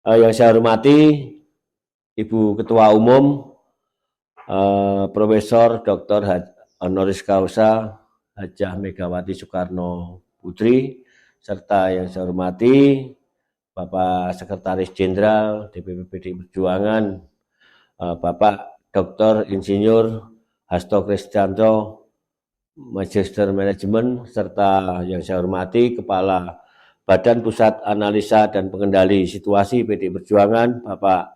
Yang saya hormati Ibu Ketua Umum Profesor Dr. Honoris Causa Hajah Megawati Soekarno Putri, serta yang saya hormati Bapak Sekretaris Jenderal DPP PDI Perjuangan, Bapak Dr. Insinyur Hasto Kristianto, Magister Manajemen, serta yang saya hormati Kepala Badan Pusat Analisa dan Pengendali Situasi PDI Perjuangan, Bapak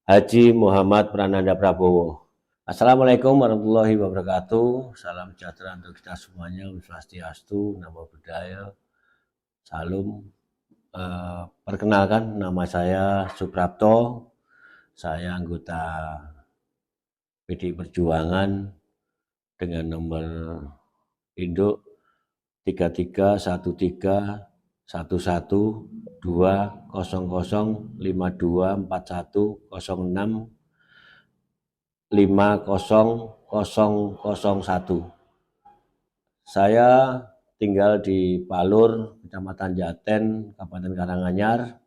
Haji Muhammad Prananda Prabowo. Assalamualaikum warahmatullahi wabarakatuh. Salam sejahtera untuk kita semuanya. Om Swastiastu, Namo Buddhaya, Salam. Perkenalkan, nama saya Suprapto. Saya anggota PDI Perjuangan dengan nomor induk 3311215051. Saya tinggal di Palur, Kecamatan Jaten, Kabupaten Karanganyar.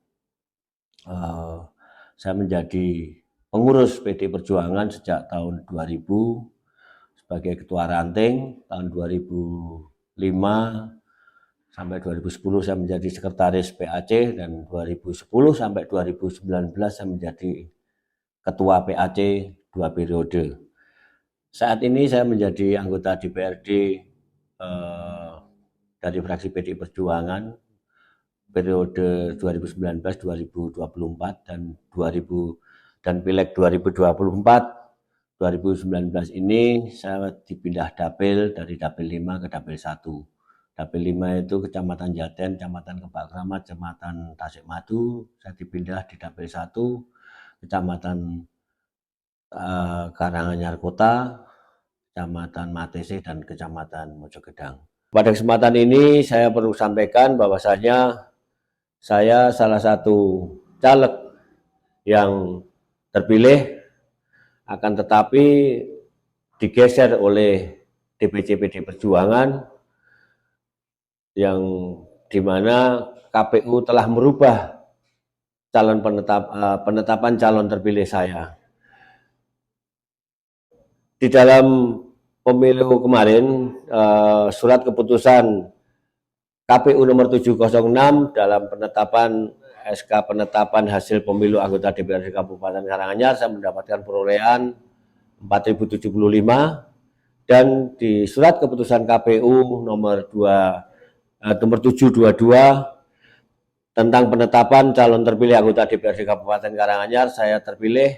Saya menjadi pengurus PDI Perjuangan sejak tahun 2000 sebagai ketua ranting. Tahun 2005 sampai 2010 saya menjadi sekretaris PAC, dan 2010 sampai 2019 saya menjadi ketua PAC 2 periode. Saat ini saya menjadi anggota DPRD dari fraksi PDI Perjuangan periode 2019-2024 dan Pileg 2024. 2019 ini saya dipindah dapil dari dapil 5 ke dapil 1. Dapil 5 itu Kecamatan Jaten, Kecamatan Kebak Kramat, Kecamatan Tasikmadu. Saya dipindah di dapil 1 Kecamatan Karanganyar Kota, Kecamatan Matese, dan Kecamatan Mojogedang. Pada kesempatan ini saya perlu sampaikan bahwasanya saya salah satu caleg yang terpilih, akan tetapi digeser oleh DPC PDI Perjuangan, yang dimana KPU telah merubah penetapan calon terpilih saya. Di dalam pemilu kemarin, surat keputusan KPU nomor 706 dalam penetapan SK penetapan hasil pemilu anggota DPRD Kabupaten Karanganyar, saya mendapatkan perolehan 4.075, dan di surat keputusan KPU nomor 722 tentang penetapan calon terpilih anggota DPRD Kabupaten Karanganyar, saya terpilih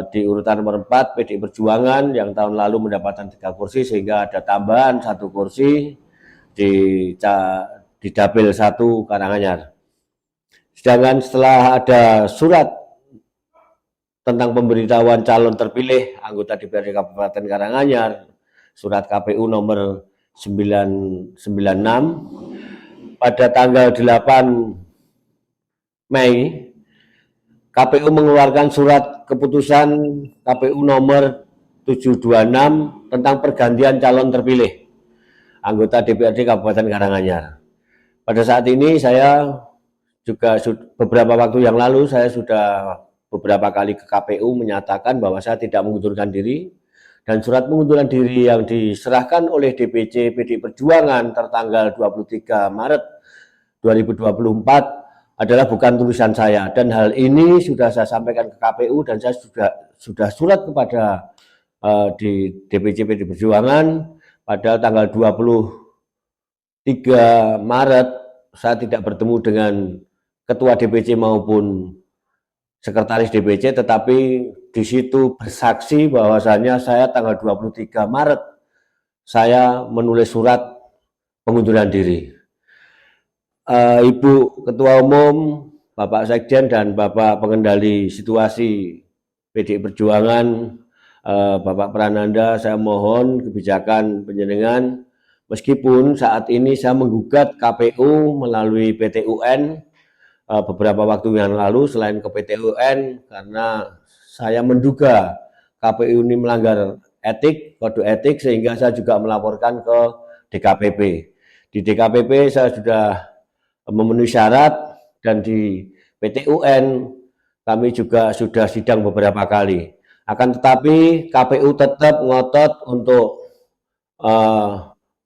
di urutan nomor 4 PDI Perjuangan yang tahun lalu mendapatkan 3 kursi, sehingga ada tambahan 1 kursi di dapil 1 Karanganyar. Sedangkan setelah ada surat tentang pemberitahuan calon terpilih anggota DPRD Kabupaten Karanganyar, surat KPU nomor 996 pada tanggal 8 Mei, KPU mengeluarkan surat keputusan KPU nomor 726 tentang pergantian calon terpilih anggota DPRD Kabupaten Karanganyar. Pada saat ini saya juga beberapa waktu yang lalu saya sudah beberapa kali ke KPU menyatakan bahwa saya tidak mengundurkan diri, dan surat pengunduran diri yang diserahkan oleh DPC PDI Perjuangan tertanggal 23 Maret 2024 adalah bukan tulisan saya, dan hal ini sudah saya sampaikan ke KPU, dan saya sudah surat kepada di DPC PDI Perjuangan pada tanggal 23 Maret saya tidak bertemu dengan ketua DPC maupun sekretaris DPC, tetapi di situ bersaksi bahwasanya saya tanggal 23 Maret saya menulis surat pengunduran diri. Ibu Ketua Umum, Bapak Sekjen, dan Bapak Pengendali Situasi PDI Perjuangan, Bapak Prananda, saya mohon kebijakan panjenengan, meskipun saat ini saya menggugat KPU melalui PT UN beberapa waktu yang lalu, selain ke PT UN, karena saya menduga KPU ini melanggar etik, kode etik, sehingga saya juga melaporkan ke DKPP. Di DKPP saya sudah memenuhi syarat, dan di PT UN kami juga sudah sidang beberapa kali. Akan tetapi KPU tetap ngotot untuk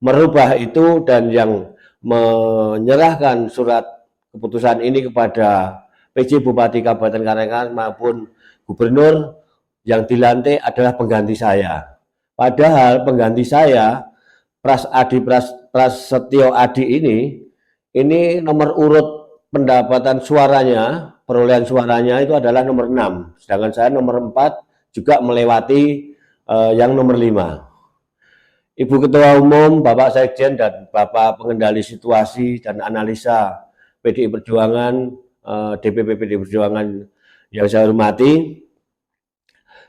merubah itu, dan yang menyerahkan surat keputusan ini kepada PJ Bupati Kabupaten Karanganyar maupun Gubernur yang dilantik adalah pengganti saya. Padahal pengganti saya, Prasetyo Adi ini nomor urut pendapatan suaranya, perolehan suaranya itu adalah nomor 6, sedangkan saya nomor 4 juga melewati yang nomor 5. Ibu Ketua Umum, Bapak Sekjen, dan Bapak Pengendali Situasi dan Analisa PDI Perjuangan, DPP PDI Perjuangan yang saya hormati,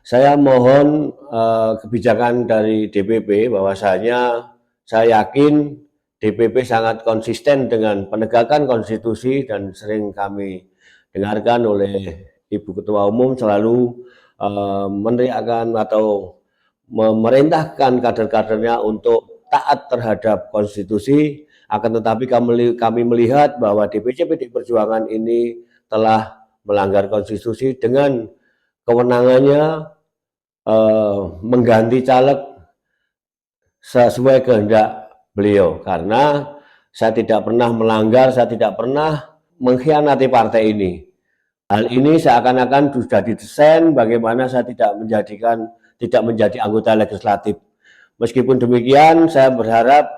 saya mohon kebijakan dari DPP bahwasanya saya yakin DPP sangat konsisten dengan penegakan konstitusi, dan sering kami dengarkan oleh Ibu Ketua Umum selalu meneriakkan atau memerintahkan kader-kadernya untuk taat terhadap konstitusi. Akan tetapi kami melihat bahwa DPC PDI Perjuangan ini telah melanggar konstitusi dengan kewenangannya mengganti caleg sesuai kehendak beliau, karena saya tidak pernah melanggar, saya tidak pernah mengkhianati partai ini. Hal ini seakan-akan sudah didesain bagaimana saya tidak menjadi anggota legislatif. Meskipun demikian, saya berharap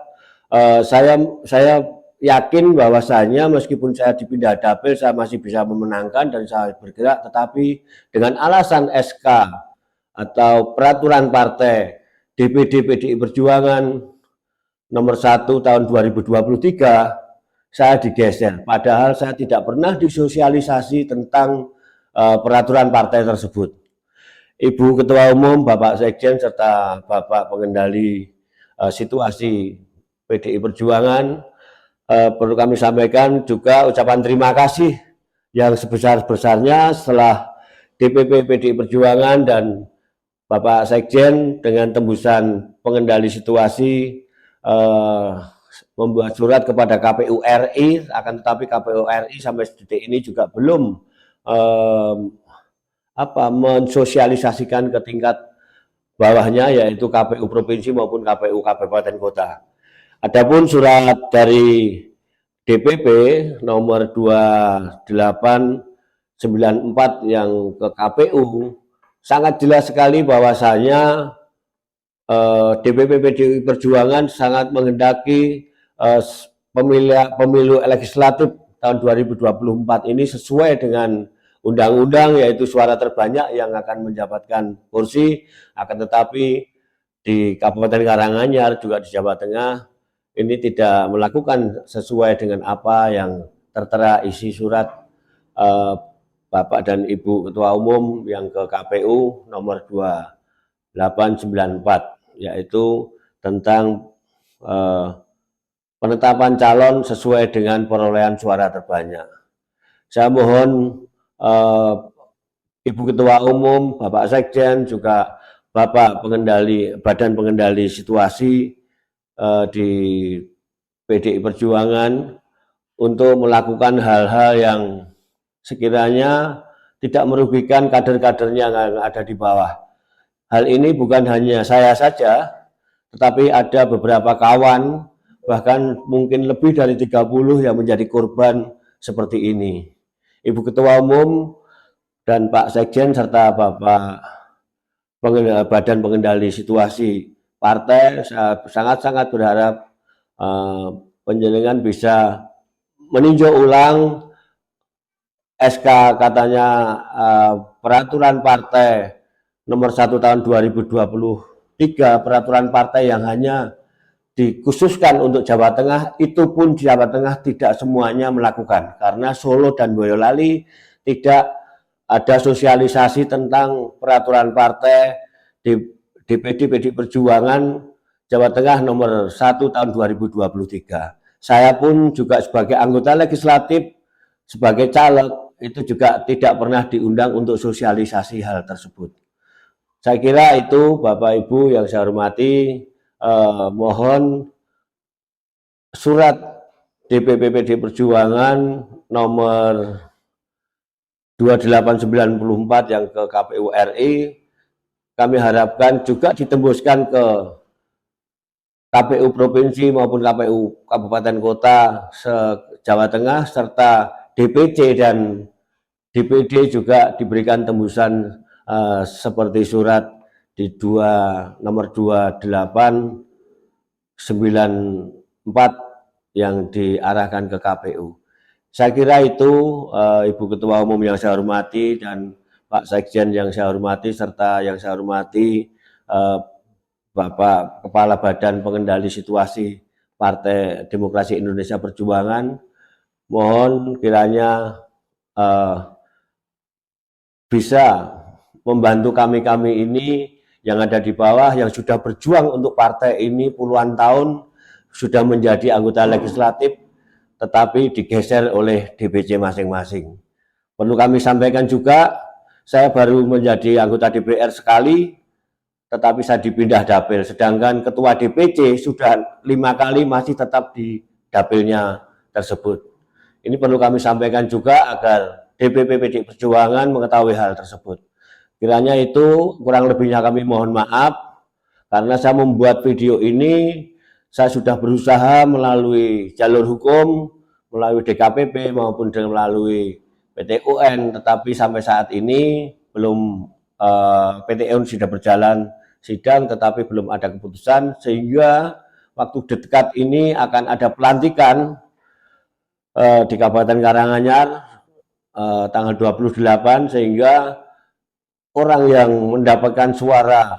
saya yakin bahwasanya meskipun saya dipindah dapil, saya masih bisa memenangkan dan saya bergerak, tetapi dengan alasan SK atau peraturan partai DPD PDI Perjuangan nomor 1 tahun 2023, saya digeser, padahal saya tidak pernah disosialisasi tentang peraturan partai tersebut. Ibu Ketua Umum, Bapak Sekjen, serta Bapak Pengendali Situasi PDI Perjuangan, perlu kami sampaikan juga ucapan terima kasih yang sebesar-besarnya setelah DPP PDI Perjuangan dan Bapak Sekjen dengan tembusan Pengendali Situasi membuat surat kepada KPU RI, akan tetapi KPU RI sampai detik ini juga belum mensosialisasikan ke tingkat bawahnya, yaitu KPU provinsi maupun KPU kabupaten kota. Adapun surat dari DPP nomor 2894 yang ke KPU sangat jelas sekali bahwasanya DPP PDI Perjuangan sangat menghendaki pemilu legislatif tahun 2024 ini sesuai dengan undang-undang, yaitu suara terbanyak yang akan mendapatkan kursi. Akan tetapi di Kabupaten Karanganyar juga di Jawa Tengah ini tidak melakukan sesuai dengan apa yang tertera isi surat Bapak dan Ibu Ketua Umum yang ke KPU nomor 2894, yaitu tentang penetapan calon sesuai dengan perolehan suara terbanyak. Saya mohon Ibu Ketua Umum, Bapak Sekjen, juga Bapak Badan Pengendali Situasi di PDI Perjuangan untuk melakukan hal-hal yang sekiranya tidak merugikan kader-kadernya yang ada di bawah. Hal ini bukan hanya saya saja, tetapi ada beberapa kawan, bahkan mungkin lebih dari 30 yang menjadi korban seperti ini. Ibu Ketua Umum dan Pak Sekjen serta Bapak Badan Pengendali Situasi Partai, saya sangat-sangat berharap panjenengan bisa meninjau ulang SK katanya peraturan partai nomor 1 tahun 2023, peraturan partai yang hanya dikhususkan untuk Jawa Tengah, itu pun Jawa Tengah tidak semuanya melakukan, karena Solo dan Boyolali tidak ada sosialisasi tentang peraturan partai di DPD PDI Perjuangan Jawa Tengah nomor 1 tahun 2023. Saya pun juga sebagai anggota legislatif, sebagai caleg, itu juga tidak pernah diundang untuk sosialisasi hal tersebut. Saya kira itu, Bapak Ibu yang saya hormati, mohon surat DPP PDI Perjuangan nomor 2894 yang ke KPU RI, kami harapkan juga ditembuskan ke KPU Provinsi maupun KPU Kabupaten Kota se-Jawa Tengah, serta DPC dan DPD juga diberikan tembusan seperti surat di nomor 2894 yang diarahkan ke KPU. Saya kira itu Ibu Ketua Umum yang saya hormati dan Pak Sekjen yang saya hormati, serta yang saya hormati Bapak Kepala Badan Pengendali Situasi Partai Demokrasi Indonesia Perjuangan. Mohon kiranya bisa membantu kami-kami ini yang ada di bawah, yang sudah berjuang untuk partai ini puluhan tahun, sudah menjadi anggota legislatif, tetapi digeser oleh DPC masing-masing. Perlu kami sampaikan juga, saya baru menjadi anggota DPR sekali, tetapi saya dipindah dapil, sedangkan ketua DPC sudah 5 kali masih tetap di dapilnya tersebut. Ini perlu kami sampaikan juga agar DPP PDI Perjuangan mengetahui hal tersebut. Kiranya itu kurang lebihnya kami mohon maaf, karena saya membuat video ini, saya sudah berusaha melalui jalur hukum, melalui DKPP maupun melalui PT UN, tetapi sampai saat ini belum, PT UN sudah berjalan sidang tetapi belum ada keputusan, sehingga waktu dekat ini akan ada pelantikan di Kabupaten Karanganyar tanggal 28, sehingga orang yang mendapatkan suara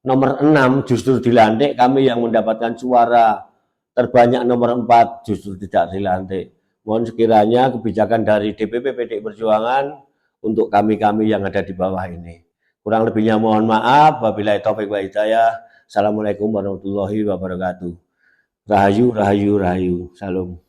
nomor 6 justru dilantik, kami yang mendapatkan suara terbanyak nomor 4 justru tidak dilantik. Mohon sekiranya kebijakan dari DPP PDI Perjuangan untuk kami-kami yang ada di bawah ini. Kurang lebihnya mohon maaf. Wabillahi taufiq wa hidayah. Assalamualaikum warahmatullahi wabarakatuh. Rahayu, rahayu, rahayu. Salam.